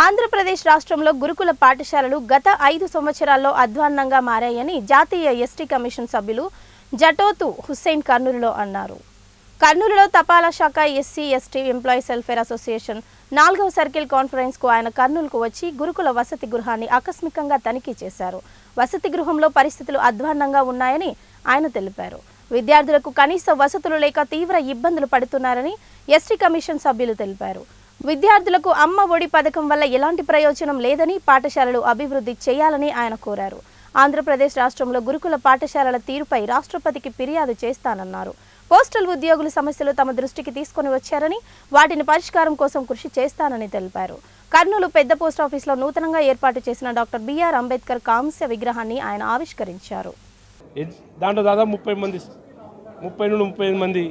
ఆంధ్రప్రదేశ్ రాష్ట్రంలో గురుకుల పాఠశాలలు గత 5 సంవత్సరాల్లో అధ్వాన్నంగా మారాయని జాతీయ ఎస్టీ కమిషన్ సభ్యులు జటోతు హుస్సేన్ కర్నూలులో అన్నారు. కర్నూలులో తపాలా శాఖ SC ST employees welfare association 4వ సర్కిల్ కాన్ఫరెన్స్ కు ఆయన కర్నూలుకు వచ్చి గురుకుల వసతి గృహాన్ని ఆకస్మికంగా తనిఖీ చేశారు. వసతి గృహంలో పరిస్థితులు అధ్వాన్నంగా ఉన్నాయని ఆయన తెలిపారు. విద్యార్థులకు కనీస వసతులు లేక తీవ్ర ఇబ్బందులు పడుతున్నారని ఎస్టీ కమిషన్ సభ్యులు తెలిపారు. విద్యార్థులకు అమ్మ ఒడి పథకం వల్ల ఎలాంటి ప్రయోజనం లేదని పాఠశాలలు అభివృద్ధి చేయాలని ఆయన కోరారు. ఆంధ్రప్రదేశ్ రాష్ట్రంలో గురుకుల పాఠశాలల తీరుపై రాష్ట్రపతికి ఫిర్యాదు చేస్తానన్నారు. పోస్టల్ ఉద్యోగుల సమస్యలు తమ దృష్టికి తీసుకొని వచ్చారని వాటిని పరిష్కారం కోసం కృషి చేస్తానని తెలిపారు. కర్నూలు పెద్ద పోస్టాఫీసులో నూతనంగా ఏర్పాటు చేసిన డాక్టర్ బిఆర్ అంబేద్కర్ కాంస్య విగ్రహాన్ని ఆయన ఆవిష్కరించారు. దాంట్లో దాదాపు 30 నుండి 35 మంది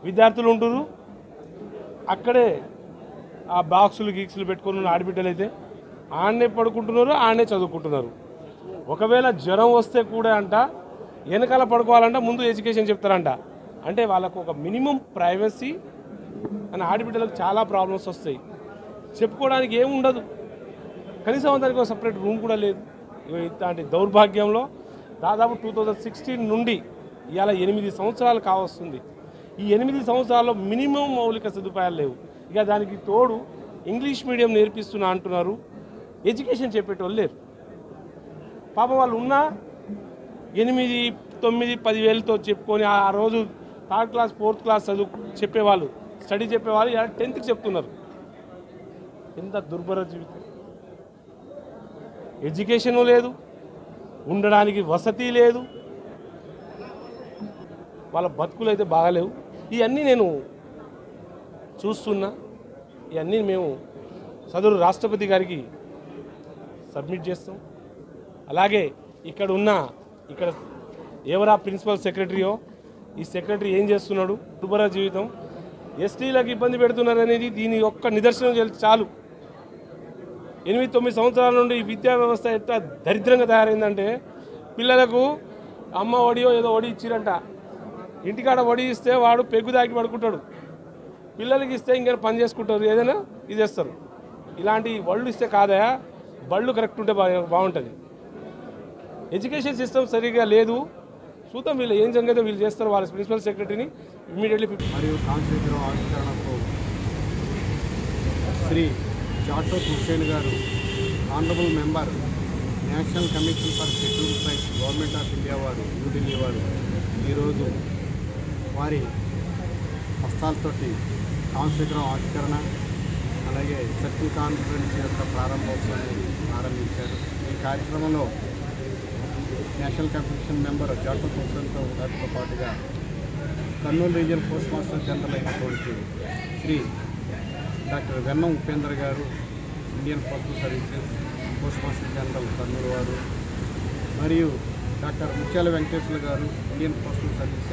విద్యార్థులు ఉంటారు. అక్కడే ఆ బాక్సులు గీక్సులు పెట్టుకున్న ఆడబిడ్డలు అయితే ఆడనే పడుకుంటున్నారు, ఆడనే చదువుకుంటున్నారు. ఒకవేళ జ్వరం వస్తే కూడా అంట వెనకాల పడుకోవాలంట, ముందు ఎడ్యుకేషన్ చెప్తారంట. అంటే వాళ్ళకు ఒక మినిమం ప్రైవసీ అని ఆడబిడ్డలకు చాలా ప్రాబ్లమ్స్ వస్తాయి. చెప్పుకోవడానికి ఏముండదు, కనీసం దానికి ఒక సపరేట్ రూమ్ కూడా లేదు. ఇట్లాంటి దౌర్భాగ్యంలో దాదాపు 2016 నుండి ఇవాళ 8 సంవత్సరాలు కావస్తుంది. ఈ 8 సంవత్సరాల్లో మినిమం మౌలిక సదుపాయాలు లేవు. ఇక దానికి తోడు ఇంగ్లీష్ మీడియం నేర్పిస్తున్నా అంటున్నారు, ఎడ్యుకేషన్ చెప్పేటోళ్ళు లేరు. పాపం వాళ్ళు ఉన్నా 8, 9, 10 వేలతో చెప్పుకొని ఆ రోజు 3rd క్లాస్ 4th క్లాస్ చదువు చెప్పేవాళ్ళు, స్టడీ చెప్పేవాళ్ళు 10th చెప్తున్నారు. ఎంత దుర్భర జీవితం. ఎడ్యుకేషను లేదు, ఉండడానికి వసతి లేదు, వాళ్ళ బతుకులు అయితే బాగాలేవు. ఇవన్నీ నేను చూస్తున్నా. ఇవన్నీ మేము సదరు రాష్ట్రపతి గారికి సబ్మిట్ చేస్తాం. అలాగే ఇక్కడ ఎవరా ప్రిన్సిపల్ సెక్రటరీయో, ఈ సెక్రటరీ ఏం చేస్తున్నాడు, దుర్భర జీవితం, ఎస్టీలకు ఇబ్బంది పెడుతున్నారు అనేది దీని యొక్క నిదర్శనం చాలు. 8-9 సంవత్సరాల నుండి ఈ విద్యా వ్యవస్థ ఎంత దరిద్రంగా తయారైందంటే, పిల్లలకు అమ్మ ఒడియో ఏదో ఒడి ఇచ్చిరంట, ఇంటికాడ వడి ఇస్తే వాడు పెగ్గు దాకి పడుకుంటాడు, పిల్లలకి ఇస్తే ఇంకా పని చేసుకుంటారు, ఏదైనా ఇదేస్తారు. ఇలాంటి బళ్ళు ఇస్తే కాదా, బళ్ళు కరెక్ట్ ఉంటే బాగుంటుంది. ఎడ్యుకేషన్ సిస్టమ్ సరిగా లేదు. చూద్దాం వీళ్ళు ఏం జంగైతే వీళ్ళు చేస్తారు. వాళ్ళ ప్రిన్సిపల్ సెక్రటరీని ఇమీడియట్లీ మరియు కాన్స్టిట్యూషన్ ఆవిష్కరణకు శ్రీ జాటోత్ హుస్సేన్ గారు, honourable member, national commission for scheduled tribes, government of India వారు, న్యూఢిల్లీ వారు ఈరోజు వారి హస్తాలతోటి కాన్స్టిట్యూషన్ ఆవిష్కరణ అలాగే సర్కిల్ కాన్ఫరెన్స్ యొక్క ప్రారంభోత్సవాన్ని ప్రారంభించారు. ఈ కార్యక్రమంలో నేషనల్ కమిషన్ మెంబర్ జాటోత్ హుస్సేన్తో గారితో పాటుగా Kurnool region post master general అయినటువంటి శ్రీ డాక్టర్ వెన్నం ఉపేంద్ర గారు, Indian postal services post master general Kurnool వారు, మరియు డాక్టర్ ముత్యాల వెంకటేశ్వర గారు, ఇండియన్ పోస్టల్ సర్వీసెస్